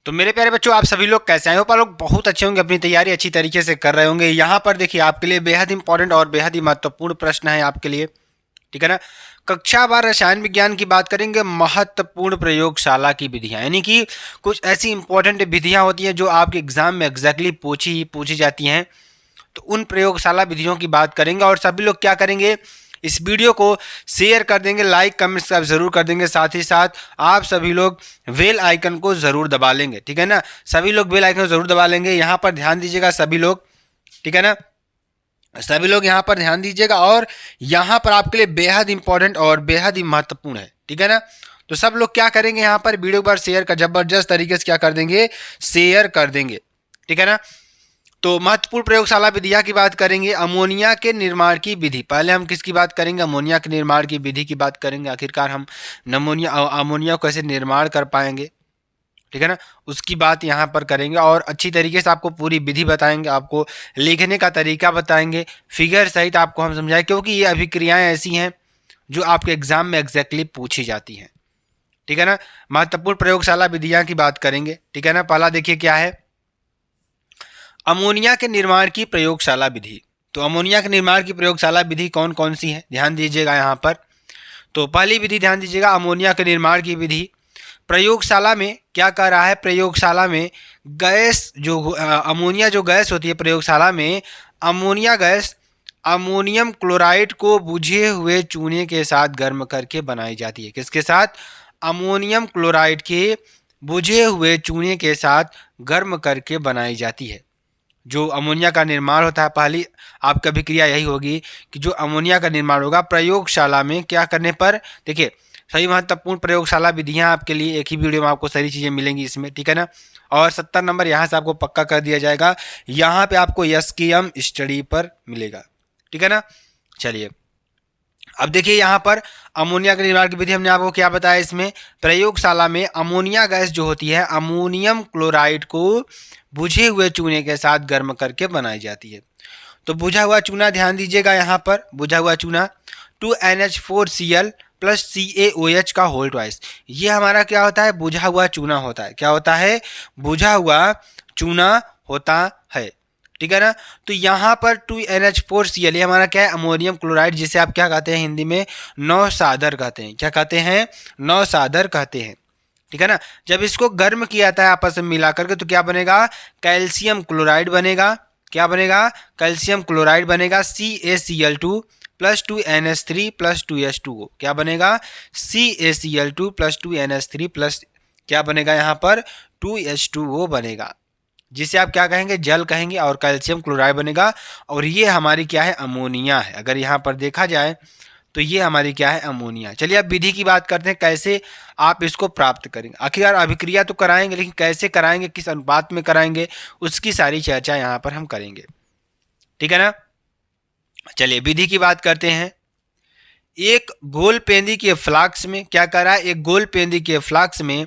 तो मेरे प्यारे बच्चों, आप सभी लोग कैसे आए हो? आप लोग बहुत अच्छे होंगे, अपनी तैयारी अच्छी तरीके से कर रहे होंगे। यहाँ पर देखिए, आपके लिए बेहद इंपॉर्टेंट और बेहद ही महत्वपूर्ण प्रश्न है आपके लिए। ठीक है ना। कक्षा 12 रसायन विज्ञान की बात करेंगे, महत्वपूर्ण प्रयोगशाला की विधियां, यानी कि कुछ ऐसी इंपॉर्टेंट विधियां होती हैं जो आपके एग्जाम में एग्जैक्टली पूछी जाती हैं। तो उन प्रयोगशाला विधियों की बात करेंगे और सभी लोग क्या करेंगे, इस वीडियो को शेयर कर देंगे, लाइक कमेंट सब जरूर कर देंगे। साथ ही साथ आप सभी लोग बेल आइकन को जरूर दबा लेंगे। ठीक है ना, सभी लोग बेल आइकन को जरूर दबा लेंगे। यहाँ पर ध्यान दीजिएगा सभी लोग। ठीक है ना, सभी लोग यहाँ पर ध्यान दीजिएगा और यहाँ पर आपके लिए बेहद इंपॉर्टेंट और बेहद ही महत्वपूर्ण है। ठीक है ना, तो सब लोग क्या करेंगे, यहाँ पर वीडियो पर शेयर कर जबरदस्त तरीके से क्या कर देंगे, शेयर कर देंगे। ठीक है ना। तो महत्वपूर्ण प्रयोगशाला विधिया की बात करेंगे, अमोनिया के निर्माण की विधि। पहले हम किसकी बात करेंगे, अमोनिया के निर्माण की विधि की बात करेंगे। आखिरकार हम अमोनिया को कैसे निर्माण कर पाएंगे, ठीक है ना, उसकी बात यहाँ पर करेंगे और अच्छी तरीके से आपको पूरी विधि बताएंगे, आपको लिखने का तरीका बताएंगे, फिगर सहित आपको हम समझाएं, क्योंकि ये अभिक्रियाएं ऐसी हैं जो आपके एग्जाम में एग्जैक्टली पूछी जाती हैं। ठीक है ना। महत्वपूर्ण प्रयोगशाला विधियां की बात करेंगे। ठीक है ना। पहला देखिए क्या है, अमोनिया के निर्माण की प्रयोगशाला विधि। तो अमोनिया के निर्माण की प्रयोगशाला विधि कौन कौन सी है, ध्यान दीजिएगा यहाँ पर। तो पहली विधि ध्यान दीजिएगा, अमोनिया के निर्माण की विधि। प्रयोगशाला में क्या कर रहा है, प्रयोगशाला में गैस जो अमोनिया जो गैस होती है प्रयोगशाला में, अमोनिया गैस अमोनियम क्लोराइड को बुझे हुए चूने के साथ गर्म करके बनाई जाती है। किसके साथ, अमोनियम क्लोराइड के बुझे हुए चूने के साथ गर्म करके बनाई जाती है। जो अमोनिया का निर्माण होता है, पहली आपका अभिक्रिया यही होगी कि जो अमोनिया का निर्माण होगा प्रयोगशाला में क्या करने पर। देखिए, सही महत्वपूर्ण प्रयोगशाला विधियां आपके लिए एक ही वीडियो में आपको सारी चीज़ें मिलेंगी इसमें। ठीक है ना। और 70 नंबर यहाँ से आपको पक्का कर दिया जाएगा। यहाँ पे आपको एसकेएम स्टडी पर मिलेगा। ठीक है ना। चलिए, अब देखिए यहाँ पर अमोनिया के निर्माण की विधि हमने आपको क्या बताया, इसमें प्रयोगशाला में अमोनिया गैस जो होती है अमोनियम क्लोराइड को बुझे हुए चूने के साथ गर्म करके बनाई जाती है। तो बुझा हुआ चूना ध्यान दीजिएगा, यहाँ पर बुझा हुआ चूना 2NH4Cl प्लस CaOH का होल ट्वाइस, ये हमारा क्या होता है, बुझा हुआ चूना होता है। क्या होता है, बुझा हुआ चूना होता है। ठीक है ना। तो यहाँ पर 2NH4Cl ये हमारा क्या है, अमोनियम क्लोराइड, जिसे आप क्या कहते हैं हिंदी में, नौसादर कहते हैं। क्या कहते हैं, नौसादर कहते हैं। ठीक है ना। जब इसको गर्म किया जाता है आपस में मिला करके, तो क्या बनेगा, कैल्शियम क्लोराइड बनेगा। क्या बनेगा, कैल्शियम क्लोराइड बनेगा, CaCl2 plus 2NH3 plus 2H2O। क्या बनेगा, CaCl2 प्लस 2NH3 प्लस क्या बनेगा, यहाँ पर 2H2O बनेगा, जिसे आप क्या कहेंगे, जल कहेंगे, और कैल्शियम क्लोराइड बनेगा। और ये हमारी क्या है, अमोनिया है। अगर यहाँ पर देखा जाए तो ये हमारी क्या है, अमोनिया। चलिए अब विधि की बात करते हैं, कैसे आप इसको प्राप्त करेंगे। आखिरकार अभिक्रिया तो कराएंगे, लेकिन कैसे कराएंगे, किस अनुपात में कराएंगे, उसकी सारी चर्चा यहाँ पर हम करेंगे। ठीक है ना। चलिए विधि की बात करते हैं। एक गोल पेंदी के फ्लास्क में क्या कर रहा है, एक गोल पेंदी के फ्लास्क में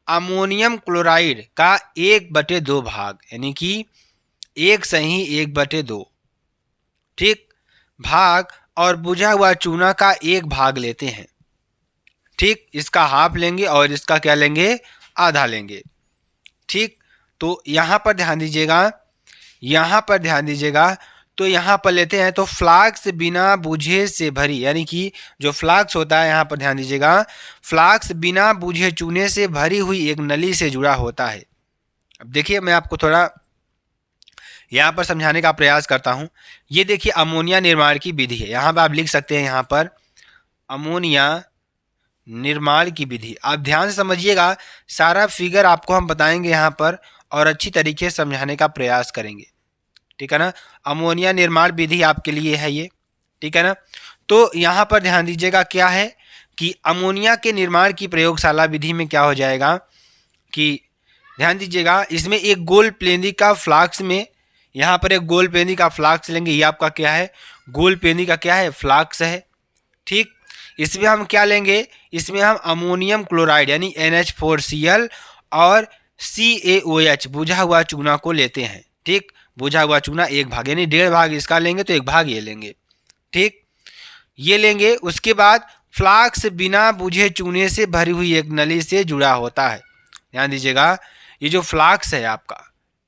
अमोनियम क्लोराइड का 1/2 भाग, यानी कि 1/2 ठीक भाग, और बुझा हुआ चूना का 1 भाग लेते हैं। ठीक, इसका हाफ लेंगे और इसका क्या लेंगे, आधा लेंगे। ठीक, तो यहाँ पर ध्यान दीजिएगा, यहाँ पर ध्यान दीजिएगा। तो यहाँ पर लेते हैं, तो फ्लास्क बिना बुझे से भरी, यानी कि जो फ्लास्क होता है, यहाँ पर ध्यान दीजिएगा, फ्लास्क बिना बुझे चूने से भरी हुई एक नली से जुड़ा होता है। अब देखिए, मैं आपको थोड़ा यहाँ पर समझाने का प्रयास करता हूँ। ये देखिए अमोनिया निर्माण की विधि है। यहाँ पर आप लिख सकते हैं, यहाँ पर अमोनिया निर्माण की विधि। आप ध्यान से समझिएगा, सारा फिगर आपको हम बताएंगे यहाँ पर और अच्छी तरीके से समझाने का प्रयास करेंगे। ठीक है ना। अमोनिया निर्माण विधि आपके लिए है ये। ठीक है ना। तो यहाँ पर ध्यान दीजिएगा क्या है कि अमोनिया के निर्माण की प्रयोगशाला विधि में क्या हो जाएगा कि, ध्यान दीजिएगा, इसमें एक गोल पेंदी का फ्लास्क में, यहाँ पर एक गोल पेंदी का फ्लास्क लेंगे। ये आपका क्या है, गोल पेंदी का क्या है, फ्लास्क है। ठीक, इसमें हम क्या लेंगे, इसमें हम अमोनियम क्लोराइड यानी NH4Cl और CaOH बुझा हुआ चूना को लेते हैं। ठीक, बुझा हुआ चूना 1 भाग, यानी 1.5 भाग इसका लेंगे तो 1 भाग ये लेंगे। ठीक, ये लेंगे। उसके बाद फ्लास्क बिना बुझे चूने से भरी हुई एक नली से जुड़ा होता है। ध्यान दीजिएगा, ये जो फ्लाक्स है आपका,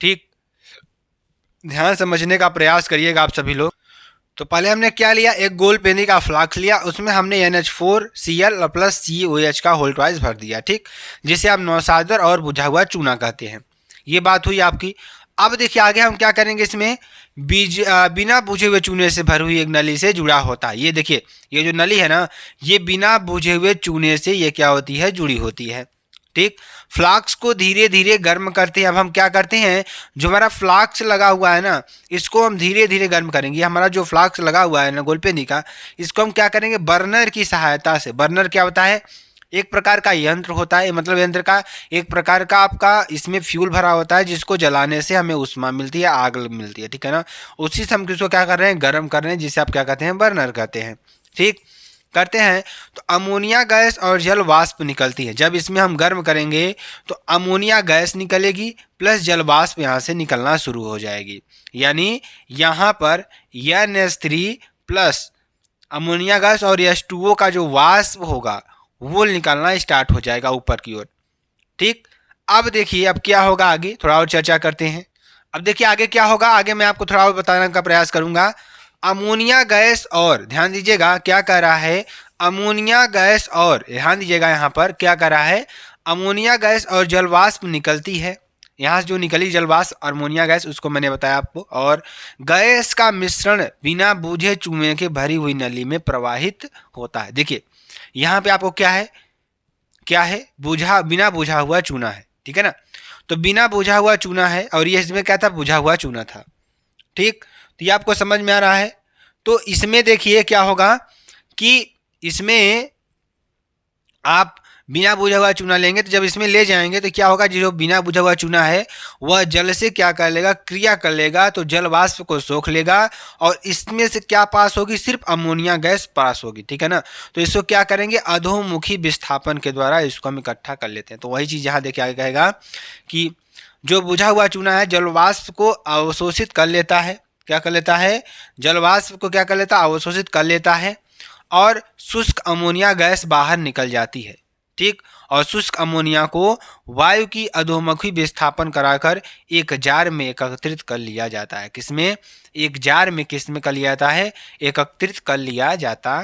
ठीक, ध्यान समझने का प्रयास करिएगा आप सभी लोग। तो पहले हमने क्या लिया, एक गोल पेंदी का फ्लाक्स लिया, उसमें हमने NH4Cl प्लस COH का होल ट्वाइस भर दिया, ठीक, जिसे आप नौसादर और बुझा हुआ चूना कहते हैं। ये बात हुई आपकी। अब देखिए आगे हम क्या करेंगे, इसमें बिना बुझे हुए चूने से भरी हुई एक नली से जुड़ा होता है। ये देखिए, ये जो नली है ना, ये बिना बुझे हुए चूने से ये क्या होती है, जुड़ी होती है, ठीक। फ्लाक्स को धीरे धीरे गर्म करते हैं। अब हम क्या करते हैं, जो हमारा फ्लाक्स लगा हुआ है ना, इसको हम धीरे धीरे गर्म करेंगे। हमारा जो फ्लाक्स लगा हुआ है ना गोलपेंदी का, इसको हम क्या करेंगे, बर्नर की सहायता से। बर्नर क्या होता है, एक प्रकार का यंत्र होता है, मतलब यंत्र का एक प्रकार का आपका इसमें फ्यूल भरा होता है, जिसको जलाने से हमें उष्मा मिलती है, आग मिलती है, ठीक है ना। उसी से हम किसको क्या कर रहे हैं, गर्म कर रहे हैं, जिसे आप क्या कहते हैं, बर्नर कहते हैं, ठीक करते हैं। तो अमोनिया गैस और जल वाष्प निकलती है। जब इसमें हम गर्म करेंगे तो अमोनिया गैस निकलेगी प्लस जल वाष्प यहाँ से निकलना शुरू हो जाएगी। यानी यहाँ पर NH3 प्लस अमोनिया गैस और H2O का जो वाष्प होगा वो निकलना स्टार्ट हो जाएगा ऊपर की ओर, ठीक। अब देखिए अब क्या होगा, आगे थोड़ा और चर्चा करते हैं। अब देखिए आगे क्या होगा, आगे मैं आपको थोड़ा और बताने का प्रयास करूंगा। अमोनिया गैस और, ध्यान दीजिएगा क्या कह रहा है, अमोनिया गैस और, ध्यान दीजिएगा यहाँ पर क्या कह रहा है, अमोनिया गैस और जलवाष्प निकलती है। यहाँ से जो निकली जलवाष्प अमोनिया गैस, उसको मैंने बताया आपको, और गैस का मिश्रण बिना बूझे चूने के भरी हुई नली में प्रवाहित होता है। देखिए यहाँ पे आपको क्या है, क्या है, बिना बुझा हुआ चूना है, ठीक है ना। तो बिना बुझा हुआ चूना है और ये इसमें क्या था, बुझा हुआ चूना था, ठीक। तो ये आपको समझ में आ रहा है। तो इसमें देखिए क्या होगा कि इसमें आप बिना बुझा हुआ चूना लेंगे, तो जब इसमें ले जाएंगे तो क्या होगा, जो बिना बुझा हुआ चूना है वह जल से क्या कर लेगा, क्रिया कर लेगा, तो जल वाष्प को सोख लेगा और इसमें से क्या पास होगी, सिर्फ अमोनिया गैस पास होगी, ठीक है ना। तो इसको क्या करेंगे, अधोमुखी विस्थापन के द्वारा इसको हम इकट्ठा कर लेते हैं। तो वही चीज़ यहाँ देखिए आगे कहेगा कि जो बुझा हुआ चूना है जल वाष्प को अवशोषित कर लेता है, क्या कर लेता है, जल वाष्प को क्या कर लेता है, अवशोषित कर लेता है, और शुष्क अमोनिया गैस बाहर निकल जाती है, ठीक। और शुष्क अमोनिया को वायु की अधोमुखी विस्थापन कराकर एक जार में एकत्रित कर लिया जाता है। किसमें, एक जार में किसमें कर लिया जाता है, एकत्रित कर लिया जाता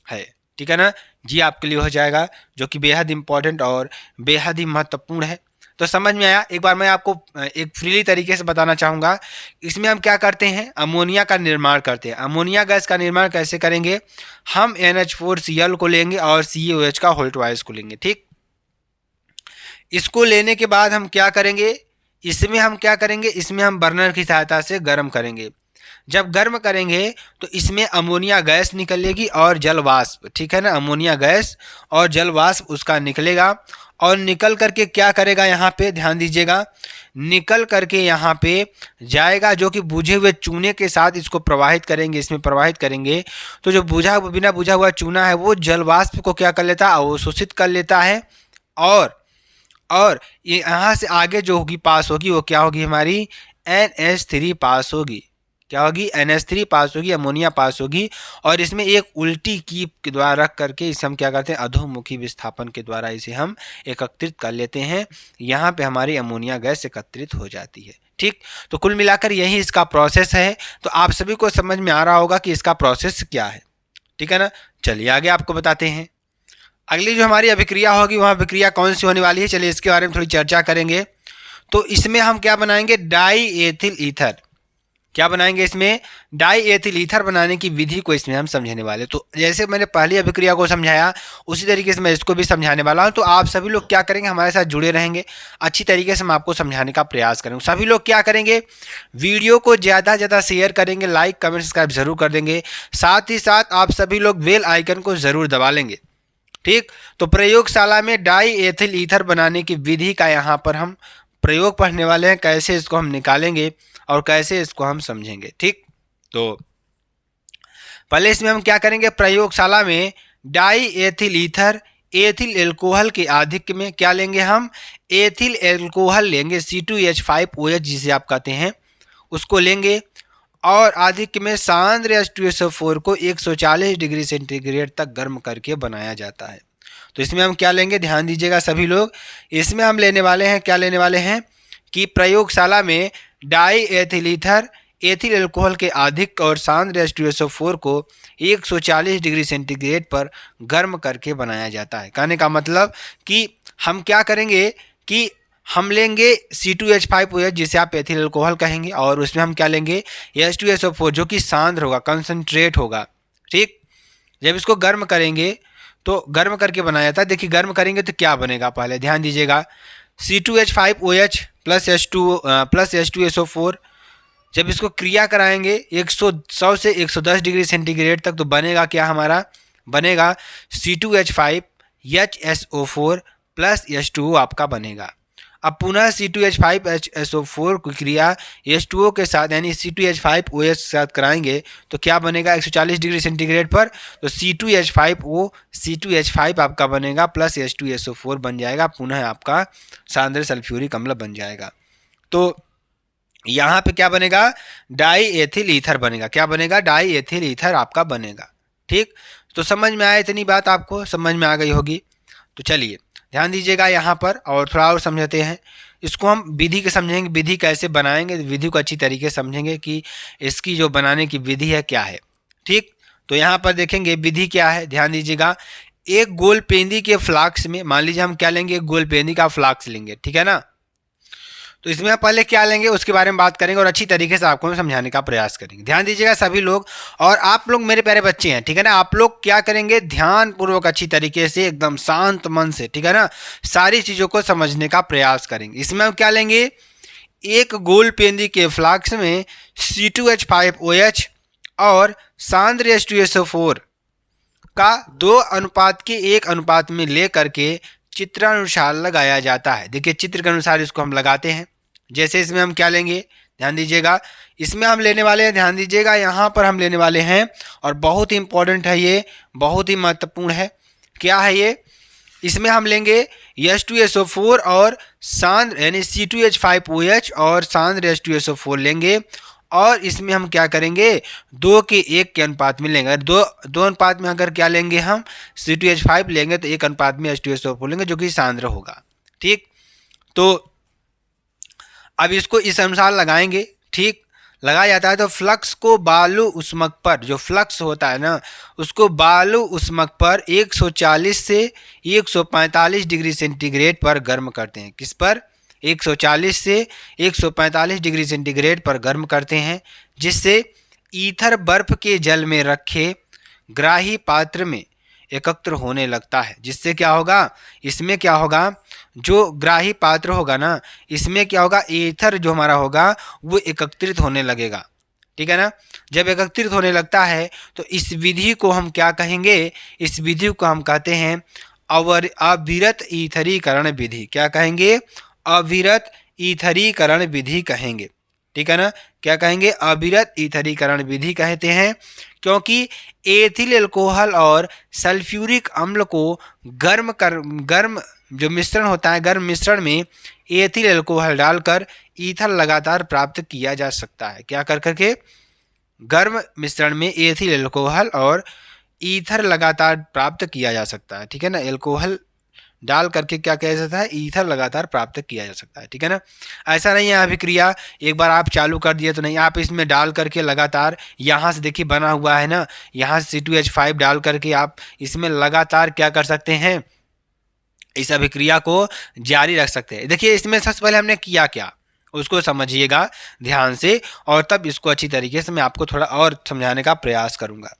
है, ठीक है ना। जी आपके लिए हो जाएगा, जो कि बेहद इंपॉर्टेंट और बेहद ही महत्वपूर्ण है। तो समझ में आया। एक बार मैं आपको एक फ्रीली तरीके से बताना चाहूँगा। इसमें हम क्या करते हैं, अमोनिया का निर्माण करते हैं। अमोनिया गैस का निर्माण कैसे करेंगे, हम NH4Cl को लेंगे और COH का होल ट्वाइस को लेंगे, ठीक। इसको लेने के बाद हम क्या करेंगे, इसमें हम क्या करेंगे, इसमें हम बर्नर की सहायता से गर्म करेंगे। जब गर्म करेंगे तो इसमें अमोनिया गैस निकलेगी और जल वाष्प, ठीक है ना, अमोनिया गैस और जल वाष्प उसका निकलेगा और निकल करके क्या करेगा, यहाँ पे ध्यान दीजिएगा, निकल करके यहाँ पे जाएगा, जो कि बुझे हुए चूने के साथ इसको प्रवाहित करेंगे, इसमें प्रवाहित करेंगे। तो जो बिना बुझा हुआ चूना है वो जल वाष्प को क्या कर लेता है, अवशोषित कर लेता है, और ये यहाँ से आगे जो होगी पास होगी वो क्या होगी, हमारी NH3 पास होगी। क्या होगी, NH3 पास होगी, अमोनिया पास होगी, और इसमें एक उल्टी कीप के द्वारा रख करके इसे हम क्या करते हैं, अधोमुखी विस्थापन के द्वारा इसे हम एकत्रित कर लेते हैं। यहाँ पे हमारी अमोनिया गैस एकत्रित हो जाती है, ठीक। तो कुल मिलाकर यही इसका प्रोसेस है। तो आप सभी को समझ में आ रहा होगा कि इसका प्रोसेस क्या है, ठीक है ना। चलिए आगे आपको बताते हैं। अगली जो हमारी अभिक्रिया होगी वह अभिक्रिया कौन सी होने वाली है, चलिए इसके बारे में थोड़ी चर्चा करेंगे। तो इसमें हम क्या बनाएंगे, डाई एथिल ईथर। क्या बनाएंगे, इसमें डाई एथिल ईथर बनाने की विधि को इसमें हम समझाने वाले। तो जैसे मैंने पहली अभिक्रिया को समझाया उसी तरीके से मैं इसको भी समझाने वाला हूँ। तो आप सभी लोग क्या करेंगे, हमारे साथ जुड़े रहेंगे, अच्छी तरीके से हम आपको समझाने का प्रयास करेंगे। सभी लोग क्या करेंगे, वीडियो को ज़्यादा से ज़्यादा शेयर करेंगे, लाइक कमेंट सब्सक्राइब जरूर कर देंगे, साथ ही साथ आप सभी लोग बेल आइकन को ज़रूर दबा लेंगे, ठीक। तो प्रयोगशाला में डाई एथिल ईथर बनाने की विधि का यहाँ पर हम प्रयोग पढ़ने वाले हैं, कैसे इसको हम निकालेंगे और कैसे इसको हम समझेंगे, ठीक। तो पहले इसमें हम क्या करेंगे, प्रयोगशाला में die ethyl ether ethyl alcohol के आधिक्य में क्या लेंगे, हम एथिल एल्कोहल लेंगे, C2H5OH जिसे आप कहते हैं, उसको लेंगे, और आधिक्य में सांद्र H2SO4 को 140 डिग्री सेंटीग्रेड तक गर्म करके बनाया जाता है। तो इसमें हम क्या लेंगे, ध्यान दीजिएगा सभी लोग, इसमें हम लेने वाले हैं, क्या लेने वाले हैं कि प्रयोगशाला में die ethyl ether ethyl alcohol के अधिक और सांद्र H2SO4 को 140 डिग्री सेंटीग्रेड पर गर्म करके बनाया जाता है। कहने का मतलब कि हम क्या करेंगे कि हम लेंगे C2H5OH जिसे आप एथिल अल्कोहल कहेंगे, और उसमें हम क्या लेंगे H2SO4 जो कि सांद्र होगा, कंसंट्रेट होगा। ठीक, जब इसको गर्म करेंगे तो गर्म करके बनाया जाता है। देखिए गर्म करेंगे तो क्या बनेगा, पहले ध्यान दीजिएगा, C2H5OH प्लस H2SO4, जब इसको क्रिया कराएंगे 100 से 110 डिग्री सेंटीग्रेड तक, तो बनेगा क्या, हमारा बनेगा C2H5HSO4 प्लस H2O आपका बनेगा। अब पुनः C2H5HSO4 की क्रिया H2O के साथ यानी C2H5OH के साथ कराएंगे तो क्या बनेगा 140 डिग्री सेंटीग्रेड पर, तो C2H5O C2H5 आपका बनेगा प्लस H2SO4 बन जाएगा, पुनः आपका सांद्र सल्फ्यूरिक अम्ल बन जाएगा। तो यहाँ पे क्या बनेगा, डाई एथिल ईथर बनेगा। क्या बनेगा, डाई एथिल ईथर आपका बनेगा। ठीक, तो समझ में आया, इतनी बात आपको समझ में आ गई होगी। तो चलिए ध्यान दीजिएगा यहाँ पर और थोड़ा और समझते हैं। इसको हम विधि के समझेंगे, विधि कैसे बनाएंगे, विधि को अच्छी तरीके से समझेंगे कि इसकी जो बनाने की विधि है क्या है। ठीक, तो यहाँ पर देखेंगे विधि क्या है, ध्यान दीजिएगा। एक गोल पेंदी के फ्लास्क में, मान लीजिए हम क्या लेंगे, एक गोल पेंदी का फ्लास्क लेंगे, ठीक है ना। तो इसमें हम पहले क्या लेंगे उसके बारे में बात करेंगे और अच्छी तरीके से आपको समझाने का प्रयास करेंगे। ध्यान दीजिएगा सभी लोग, और आप लोग मेरे प्यारे बच्चे हैं, ठीक है ना। आप लोग क्या करेंगे, ध्यान पूर्वक अच्छी तरीके से एकदम शांत मन से, ठीक है ना, सारी चीज़ों को समझने का प्रयास करेंगे। इसमें हम क्या लेंगे, एक गोल पेंदी के फ्लास्क में C2H5OH और सांद्र H2SO4 का 2:1 अनुपात में ले करके चित्रानुसार लगाया जाता है। देखिए चित्र के अनुसार इसको हम लगाते हैं। जैसे इसमें हम क्या लेंगे, ध्यान दीजिएगा, इसमें हम लेने वाले हैं, ध्यान दीजिएगा यहाँ पर हम लेने वाले हैं, और बहुत ही इंपॉर्टेंट है ये, बहुत ही महत्वपूर्ण है। क्या है ये, इसमें हम लेंगे H2SO4 और सांद्र यानी C2H5OH और सांद्र H2SO4 लेंगे, और इसमें हम क्या करेंगे 2:1 के अनुपात में लेंगे। दो अनुपात में अगर क्या लेंगे, हम C2H5 लेंगे तो 1 अनुपात में H2SO4 लेंगे जो कि सांद्र होगा। ठीक, तो अब इसको इस अनुसार लगाएंगे। ठीक, लगाया जाता है तो फ्लक्स को बालू उष्मक पर, जो फ्लक्स होता है ना, उसको बालू उष्मक पर 140 से 145 डिग्री सेंटीग्रेड पर गर्म करते हैं। किस पर, 140 से 145 डिग्री सेंटीग्रेड पर गर्म करते हैं, जिससे ईथर बर्फ के जल में रखे ग्राही पात्र में एकत्र होने लगता है। जिससे क्या होगा, इसमें क्या होगा, जो ग्राही पात्र होगा ना, इसमें क्या होगा, ईथर जो हमारा होगा वो एकत्रित होने लगेगा। ठीक है ना, जब एकत्रित होने लगता है तो इस विधि को हम क्या कहेंगे, इस विधि को हम कहते हैं अविरत ईथरीकरण विधि। क्या कहेंगे, अविरत ईथरीकरण विधि कहेंगे। ठीक है ना, क्या कहेंगे, अविरत ईथरीकरण विधि कहते हैं, क्योंकि एथिल अल्कोहल और सल्फ्यूरिक अम्ल को गर्म जो मिश्रण होता है, गर्म मिश्रण में एथिल अल्कोहल डालकर ईथर लगातार प्राप्त किया जा सकता है। क्या कर करके, गर्म मिश्रण में एथिल अल्कोहल और ईथर लगातार प्राप्त किया जा सकता है। ठीक है ना, अल्कोहल डाल करके क्या किया जाता है, ईथर लगातार प्राप्त किया जा सकता है। ठीक है ना, ऐसा नहीं है अभिक्रिया एक बार आप चालू कर दिए तो नहीं, आप इसमें डाल करके लगातार, यहाँ से देखिए बना हुआ है ना, यहाँ से C2H5 डाल करके आप इसमें लगातार क्या कर सकते हैं, इस अभिक्रिया को जारी रख सकते हैं। देखिए इसमें सबसे पहले हमने किया क्या, उसको समझिएगा ध्यान से, और तब इसको अच्छी तरीके से मैं आपको थोड़ा और समझाने का प्रयास करूँगा।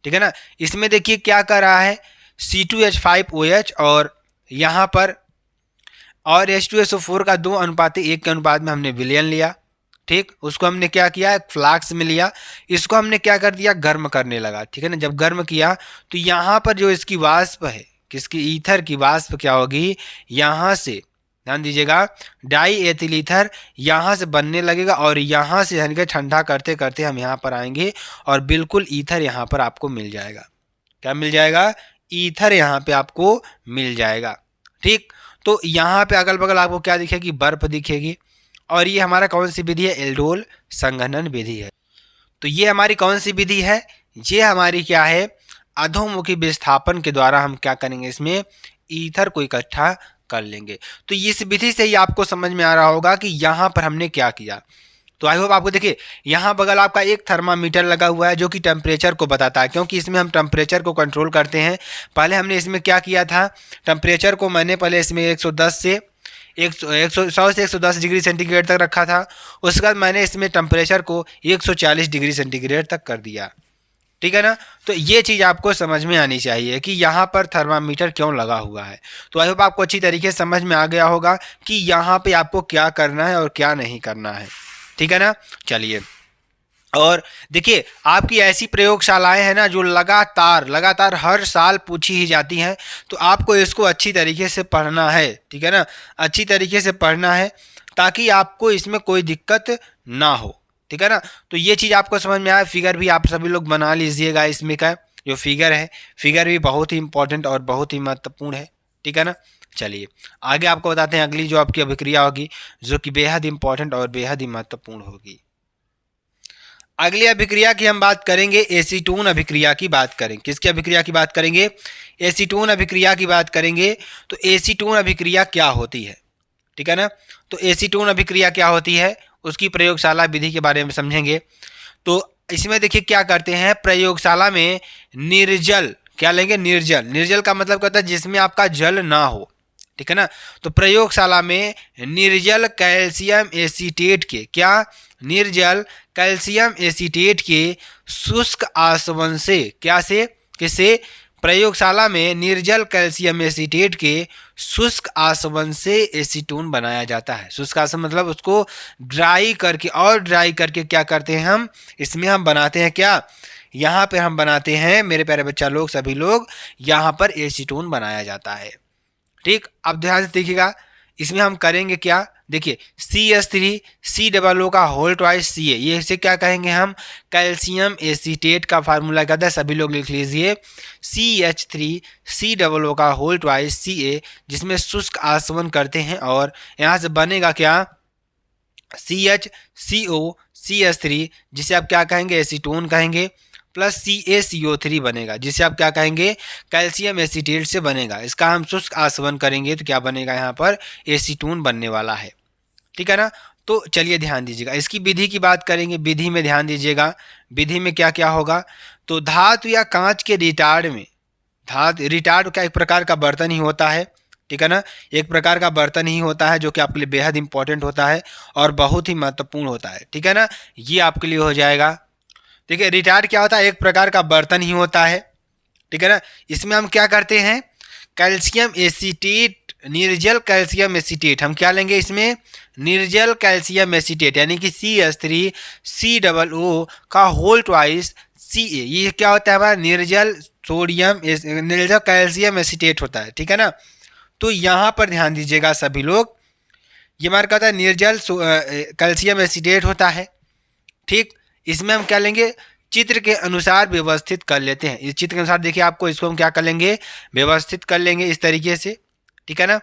ठीक है ना, इसमें देखिए क्या कर रहा है, C2H5OH और यहाँ पर और H2SO4 का 2:1 के अनुपात में हमने विलयन लिया। ठीक, उसको हमने क्या किया, फ्लास्क में लिया, इसको हमने क्या कर दिया, गर्म करने लगा। ठीक है ना, जब गर्म किया तो यहाँ पर जो इसकी वाष्प है, किसकी, ईथर की वाष्प क्या होगी, यहाँ से ध्यान दीजिएगा, डाई एथिल ईथर यहाँ से बनने लगेगा, और यहाँ से यानी कि ठंडा करते करते हम यहाँ पर आएंगे और बिल्कुल ईथर यहाँ पर आपको मिल जाएगा। क्या मिल जाएगा, ईथर यहाँ पे आपको मिल जाएगा। ठीक, तो यहाँ पे अगल बगल आपको क्या दिखेगी, बर्फ दिखेगी, और ये हमारा कौन सी विधि है, एल्डोल संघनन विधि है। तो ये हमारी कौन सी विधि है, ये हमारी क्या है, अधोमुखी विस्थापन के द्वारा हम क्या करेंगे, इसमें ईथर को इकट्ठा कर लेंगे। तो इस विधि से ही आपको समझ में आ रहा होगा कि यहाँ पर हमने क्या किया। तो आई होप आपको देखिए यहाँ बगल आपका एक थर्मामीटर लगा हुआ है जो कि टेम्परेचर को बताता है, क्योंकि इसमें हम टेम्परेचर को कंट्रोल करते हैं। पहले हमने इसमें क्या किया था, टेम्परेचर को मैंने पहले इसमें 110 से 100 से 110 डिग्री सेंटीग्रेड तक रखा था। उसके बाद मैंने इसमें टेम्परेचर को 140 डिग्री सेंटीग्रेड तक कर दिया। ठीक है ना। तो ये चीज़ आपको समझ में आनी चाहिए कि यहाँ पर थर्मामीटर क्यों लगा हुआ है। तो आई होप आपको अच्छी तरीके से समझ में आ गया होगा कि यहाँ पे आपको क्या करना है और क्या नहीं करना है। ठीक है ना। चलिए, और देखिए आपकी ऐसी प्रयोगशालाएं हैं ना जो लगातार हर साल पूछी ही जाती हैं। तो आपको इसको अच्छी तरीके से पढ़ना है। ठीक है ना, अच्छी तरीके से पढ़ना है ताकि आपको इसमें कोई दिक्कत ना हो। ठीक है ना। तो ये चीज़ आपको समझ में आए। फिगर भी आप सभी लोग बना लीजिएगा। इसमें का जो फिगर है, फिगर भी बहुत ही इंपॉर्टेंट और बहुत ही महत्वपूर्ण है। ठीक है ना। चलिए आगे आपको बताते हैं अगली जो आपकी अभिक्रिया होगी, जो कि बेहद इंपॉर्टेंट और बेहद ही महत्वपूर्ण होगी। अगली अभिक्रिया की हम बात करेंगे, एसीटोन अभिक्रिया की बात करेंगे। किसकी अभिक्रिया की बात करेंगे? एसीटोन अभिक्रिया की बात करेंगे। तो एसीटोन अभिक्रिया क्या होती है? ठीक है ना। तो एसीटोन अभिक्रिया क्या होती है, उसकी प्रयोगशाला विधि के बारे में समझेंगे। तो इसमें देखिए क्या करते हैं, प्रयोगशाला में निर्जल क्या लेंगे, निर्जल का मतलब कहता है जिसमें आपका जल ना हो। ठीक है ना। तो प्रयोगशाला में निर्जल कैल्शियम एसीटेट के निर्जल कैल्शियम एसीटेट के शुष्क आसवन से किससे प्रयोगशाला में निर्जल कैल्शियम एसीटेट के शुष्क आसवन से एसीटोन बनाया जाता है। शुष्क आसवन मतलब उसको ड्राई करके क्या करते हैं हम, इसमें हम बनाते हैं क्या, यहाँ पे हम बनाते हैं मेरे प्यारे बच्चा लोग, सभी लोग, यहाँ पर एसीटोन बनाया जाता है। ठीक, अब ध्यान से देखिएगा इसमें हम करेंगे क्या। देखिए CH3 COO का होल ट्वाइस Ca, ये इसे क्या कहेंगे हम, कैल्शियम एसीटेट का फार्मूला क्या था, सभी लोग लिख लीजिए CH3 COO का होल ट्वाइस Ca, जिसमें शुष्क आसवन करते हैं और यहाँ से बनेगा क्या, CHCO CH3, जिसे आप क्या कहेंगे, एसीटोन कहेंगे, प्लस CaCO3 बनेगा, जिसे आप क्या कहेंगे, कैल्शियम एसीटेट से बनेगा। इसका हम शुष्क आसवन करेंगे तो क्या बनेगा, यहाँ पर एसीटोन बनने वाला है। ठीक है ना। तो चलिए ध्यान दीजिएगा, इसकी विधि की बात करेंगे। विधि में ध्यान दीजिएगा, विधि में क्या क्या होगा। तो धातु या कांच के रिटार्ड में, रिटार्ड का एक प्रकार का बर्तन ही होता है। ठीक है ना, एक प्रकार का बर्तन ही होता है जो कि आपके लिए बेहद इंपॉर्टेंट होता है और बहुत ही महत्वपूर्ण होता है। ठीक है ना, ये आपके लिए हो जाएगा। ठीक है, रिटार्ड क्या होता है, एक प्रकार का बर्तन ही होता है। ठीक है ना, इसमें हम क्या करते हैं, कैल्शियम एसीटेट, निर्जल कैल्शियम एसीटेट, हम क्या लेंगे इसमें, निर्जल कैल्शियम एसीटेट, यानी कि CH3 COO का होल ट्वाइस Ca, ये क्या होता है हमारा, निर्जल कैल्शियम एसीटेट होता है। ठीक है ना। तो यहाँ पर ध्यान दीजिएगा सभी लोग, ये हमारा कहता है निर्जल कैल्शियम एसीटेट होता है। ठीक, इसमें हम क्या लेंगे, चित्र के अनुसार व्यवस्थित कर लेते हैं। इस चित्र के अनुसार देखिए आपको, इसको हम क्या कर लेंगे, व्यवस्थित कर लेंगे इस तरीके से। ठीक है ना।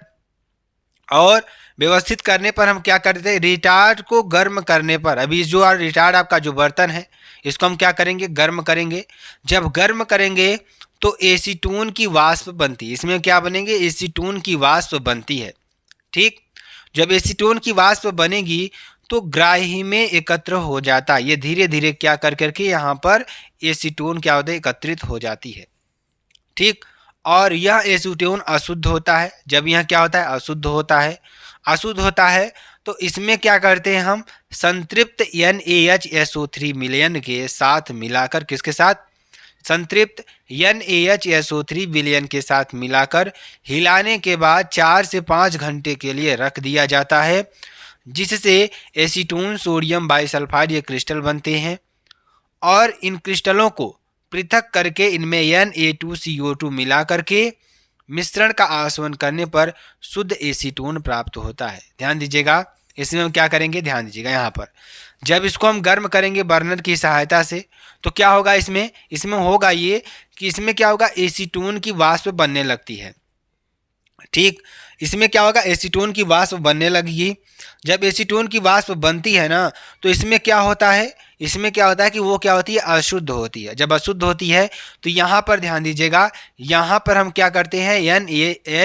और व्यवस्थित करने पर हम क्या करते हैं, रिटार्ड को गर्म करने पर, अभी जो रिटार्ड आपका जो बर्तन है इसको हम क्या करेंगे, गर्म करेंगे। जब गर्म करेंगे तो एसीटोन की वाष्प बनती है। इसमें क्या बनेंगे, एसीटोन की वाष्प बनती है। ठीक, जब एसीटोन की वाष्प बनेगी तो ग्राही में एकत्र हो जाता है। ये धीरे धीरे क्या करके यहाँ पर एसीटोन क्या होता है, एकत्रित हो जाती है। ठीक, और यह एसीटोन अशुद्ध होता है। जब यह क्या होता है, अशुद्ध होता है तो इसमें क्या करते हैं हम, संतृप्त NaHSO3 विलयन के साथ मिलाकर, किसके साथ, संतृप्त NaHSO3 विलयन के साथ मिलाकर हिलाने के बाद 4 से 5 घंटे के लिए रख दिया जाता है, जिससे एसीटोन सोडियम बाइसल्फाइड ये क्रिस्टल बनते हैं। और इन क्रिस्टलों को पृथक करके इनमें Na2CO2 मिला करके मिश्रण का आसवन करने पर शुद्ध एसीटोन प्राप्त होता है। ध्यान दीजिएगा, इसमें हम क्या करेंगे, ध्यान दीजिएगा यहाँ पर, जब इसको हम गर्म करेंगे बर्नर की सहायता से तो क्या होगा, इसमें होगा ये कि इसमें क्या होगा, एसीटोन की वाष्प बनने लगती है। ठीक। इसमें क्या होगा, एसीटोन की वाष्प बनने लगेगी। जब एसीटोन की वाष्प बनती है ना, तो इसमें क्या होता है, इसमें क्या होता है कि वो क्या होती है, अशुद्ध होती है। जब अशुद्ध होती है तो यहाँ पर ध्यान दीजिएगा, यहाँ पर हम क्या करते हैं,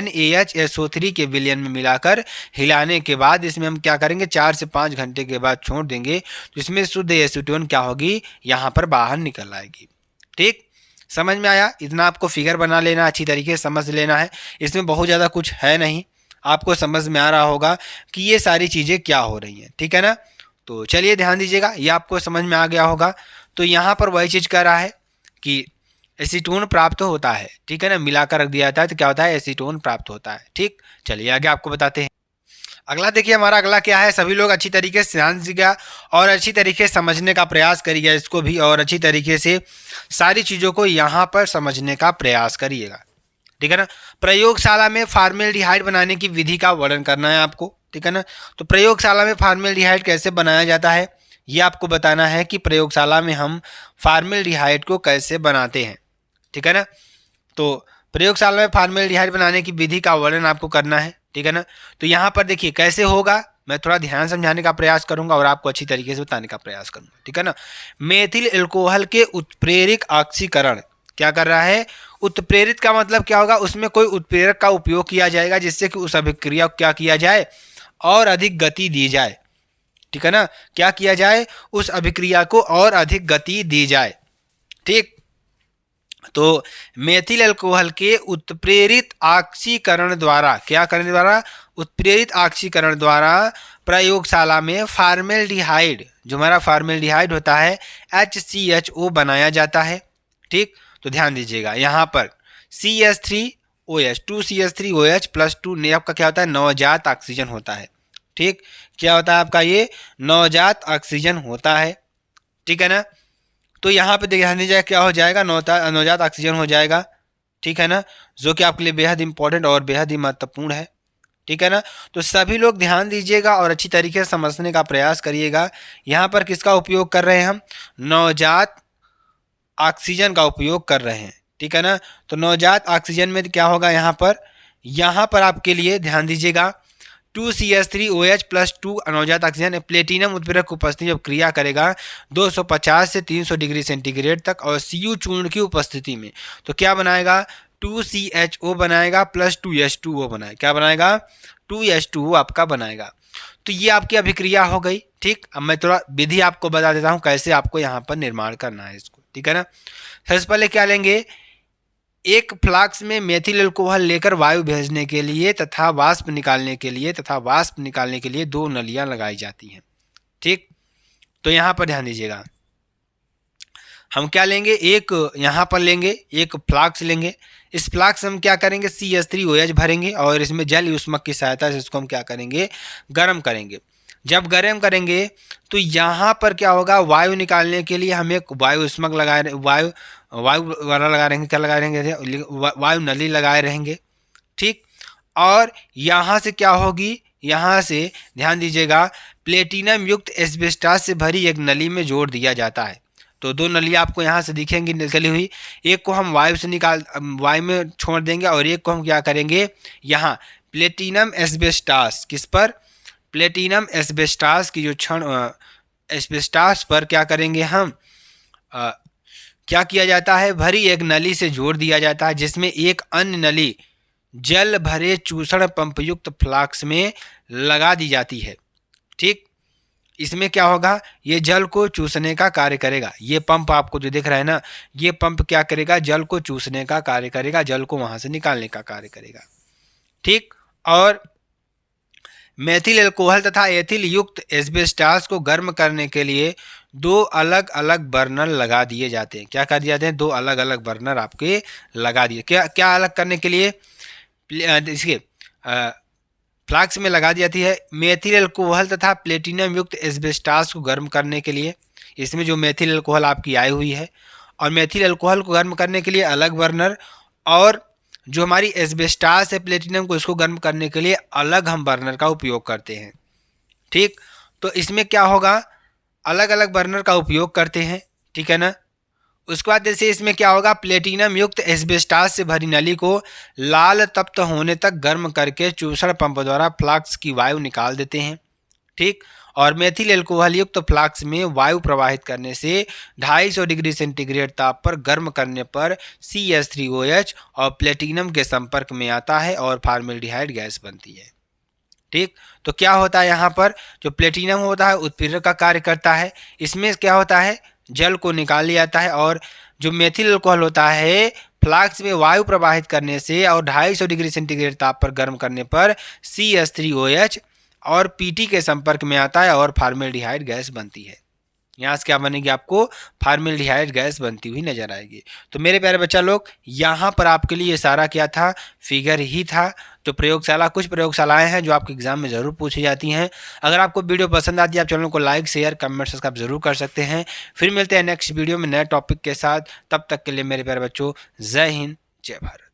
NaHSO3 के विलयन में मिलाकर हिलाने के बाद इसमें हम क्या करेंगे, 4 से 5 घंटे के बाद छोड़ देंगे, तो इसमें शुद्ध एसीटोन क्या होगी, यहाँ पर बाहर निकल आएगी। ठीक, समझ में आया? इतना आपको फिगर बना लेना, अच्छी तरीके से समझ लेना है। इसमें बहुत ज़्यादा कुछ है नहीं, आपको समझ में आ रहा होगा कि ये सारी चीज़ें क्या हो रही हैं। ठीक है ना? तो चलिए ध्यान दीजिएगा, ये आपको समझ में आ गया होगा। तो यहाँ पर वही चीज़ कह रहा है कि एसीटोन प्राप्त होता है। ठीक है ना? मिलाकर रख दिया जाता है तो क्या होता है, एसीटोन प्राप्त होता है। ठीक, चलिए आगे आपको बताते हैं। अगला देखिए, हमारा अगला क्या है, सभी लोग अच्छी तरीके से ध्यान दीजिएगा और अच्छी तरीके से समझने का प्रयास करिएगा इसको भी, और अच्छी तरीके से सारी चीज़ों को यहाँ पर समझने का प्रयास करिएगा। ठीक है ना? प्रयोगशाला में फॉर्मेल्डिहाइड बनाने की विधि का वर्णन करना है आपको। ठीक है ना? तो प्रयोगशाला में फॉर्मेल्डिहाइड कैसे बनाया जाता है, ये आपको बताना है कि प्रयोगशाला में हम फॉर्मेल्डिहाइड को कैसे बनाते हैं। ठीक है ना? तो प्रयोगशाला में फॉर्मेल्डिहाइड बनाने की विधि का वर्णन आपको करना है। ठीक है ना? तो यहाँ पर देखिए कैसे होगा, मैं थोड़ा ध्यान समझाने का प्रयास करूंगा और आपको अच्छी तरीके से बताने का प्रयास करूंगा। ठीक है ना? मेथिल एल्कोहल के उत्प्रेरक ऑक्सीकरण क्या कर रहा है, उत्प्रेरित का मतलब क्या होगा, उसमें कोई उत्प्रेरक का उपयोग किया जाएगा जिससे कि उस अभिक्रिया को क्या किया जाए, और अधिक गति दी जाए। ठीक है ना? क्या किया जाए, उस अभिक्रिया को और अधिक गति दी जाए। ठीक, तो मेथिल अल्कोहल के उत्प्रेरित ऑक्सीकरण द्वारा, क्या करने द्वारा, उत्प्रेरित ऑक्सीकरण द्वारा प्रयोगशाला में फॉर्मेल्डिहाइड, जो हमारा फॉर्मेल्डिहाइड होता है, HCHO बनाया जाता है। ठीक, तो ध्यान दीजिएगा यहाँ पर CH3OH 2CH3OH प्लस 2 ने आपका क्या होता है, नवजात ऑक्सीजन होता है। ठीक, क्या होता है आपका, ये नवजात ऑक्सीजन होता है। ठीक है ना? तो यहाँ पे ध्यान दीजिएगा क्या हो जाएगा, नवजात ऑक्सीजन हो जाएगा। ठीक है ना? जो कि आपके लिए बेहद इंपॉर्टेंट और बेहद ही महत्वपूर्ण है। ठीक है ना? तो सभी लोग ध्यान दीजिएगा और अच्छी तरीके से समझने का प्रयास करिएगा। यहाँ पर किसका उपयोग कर रहे हैं हम, नवजात ऑक्सीजन का उपयोग कर रहे हैं। ठीक है ना? तो नवजात ऑक्सीजन में क्या होगा, यहाँ पर आपके लिए ध्यान दीजिएगा, 2CH3OH प्लस 2 नवजात ऑक्सीजन प्लेटिनम उत्प्रेरक की उपस्थिति जब क्रिया करेगा 250 से 300 डिग्री सेंटीग्रेड तक और Cu चूर्ण की उपस्थिति में, तो क्या बनाएगा, 2CHO बनाएगा प्लस 2H2O बनाएगा। क्या बनाएगा, 2H2O आपका बनाएगा। तो ये आपकी अभिक्रिया हो गई। ठीक, अब मैं थोड़ा विधि आपको बता देता हूँ कैसे आपको यहाँ पर निर्माण करना है इसको। ठीक है ना? सबसे पहले क्या लेंगे, एक फ्लास्क में मेथिल अल्कोहल लेकर वायु भेजने के लिए तथा वाष्प निकालने के लिए 2 नलियां लगाई जाती हैं। ठीक, तो यहाँ पर ध्यान दीजिएगा, हम क्या लेंगे, एक यहाँ पर लेंगे, एक फ्लास्क लेंगे। इस फ्लास्क से हम क्या करेंगे, CH3OH भरेंगे और इसमें जल ऊष्मक की सहायता से इसको हम क्या करेंगे, गर्म करेंगे। जब गर्म करेंगे तो यहाँ पर क्या होगा, वायु निकालने के लिए हम एक वायु ऊष्मक लगाए, वायु वाला लगा रहेंगे, क्या लगा रहेंगे, वायु नली लगाए रहेंगे। ठीक, और यहाँ से क्या होगी, यहाँ से ध्यान दीजिएगा, प्लेटिनम युक्त एस्बेस्टास से भरी एक नली में जोड़ दिया जाता है। तो 2 नलियाँ आपको यहाँ से दिखेंगी निकली हुई, एक को हम वायु में छोड़ देंगे और एक को हम क्या करेंगे, यहाँ प्लेटिनम एस्बेस्टास, किस पर, प्लेटिनम एस्बेस्टास की जो एस्बेस्टास पर क्या करेंगे हम, क्या किया जाता है, भरी एक नली से जोड़ दिया जाता है, जिसमें एक अन्य नली जल भरे चूसण पंप युक्त फ्लास्क में लगा दी जाती है। ठीक, इसमें क्या होगा, ये जल को चूसने का कार्य करेगा। ये पंप आपको जो दिख रहा है ना, ये पंप क्या करेगा, जल को चूसने का कार्य करेगा, जल को वहां से निकालने का कार्य करेगा। ठीक, और मेथिल अल्कोहल तथा एथिल युक्त एस्बेस्टास को गर्म करने के लिए 2 अलग अलग बर्नर लगा दिए जाते हैं। क्या कर दिए जाते हैं, 2 अलग अलग बर्नर आपके लगा दिए। क्या अलग करने के लिए, इसके फ्लास्क में लगा दी जाती है मेथिल अल्कोहल तथा प्लेटिनम युक्त एस्बेस्टास को गर्म करने के लिए। इसमें जो मेथिल अल्कोहल आपकी आई हुई है, और मेथिल अल्कोहल को गर्म करने के लिए अलग बर्नर, और जो हमारी एस्बेस्टास है प्लेटिनम को, इसको गर्म करने के लिए अलग हम बर्नर का उपयोग करते हैं। ठीक, तो इसमें क्या होगा, अलग अलग बर्नर का उपयोग करते हैं। ठीक है ना? उसके बाद जैसे इसमें क्या होगा, प्लेटिनम युक्त एस्बेस्टास से भरी नली को लाल तप्त होने तक गर्म करके चूसण पंप द्वारा फ्लास्क की वायु निकाल देते हैं। ठीक। और मेथिल एल्कोहल युक्त फ्लास्क में वायु प्रवाहित करने से 250 डिग्री सेंटीग्रेड ताप पर गर्म करने पर CH3OH और प्लेटिनम के संपर्क में आता है और फॉर्मेल्डिहाइड गैस बनती है। ठीक। तो क्या होता है यहाँ पर, जो प्लेटिनम होता है उत्प्रेरक का कार्य करता है, इसमें क्या होता है, जल को निकाल लिया जाता है, और जो मेथिल अल्कोहल होता है फ्लास्क में वायु प्रवाहित करने से और 250 डिग्री सेंटीग्रेड ताप पर गर्म करने पर CH3OH और PT के संपर्क में आता है और फॉर्मेल्डिहाइड गैस बनती है। यहाँ से क्या बनेगी, आपको फॉर्मेल्डिहाइड गैस बनती हुई नजर आएगी। तो मेरे प्यारे बच्चा लोग, यहाँ पर आपके लिए ये सारा क्या था, फिगर ही था। तो प्रयोगशाला, कुछ प्रयोगशालाएं हैं जो आपके एग्जाम में जरूर पूछी जाती हैं। अगर आपको वीडियो पसंद आती है, आप चैनल को लाइक शेयर कमेंट सब्सक्राइब जरूर कर सकते हैं। फिर मिलते हैं नेक्स्ट वीडियो में नए टॉपिक के साथ। तब तक के लिए मेरे प्यारे बच्चों, जय हिंद जय भारत।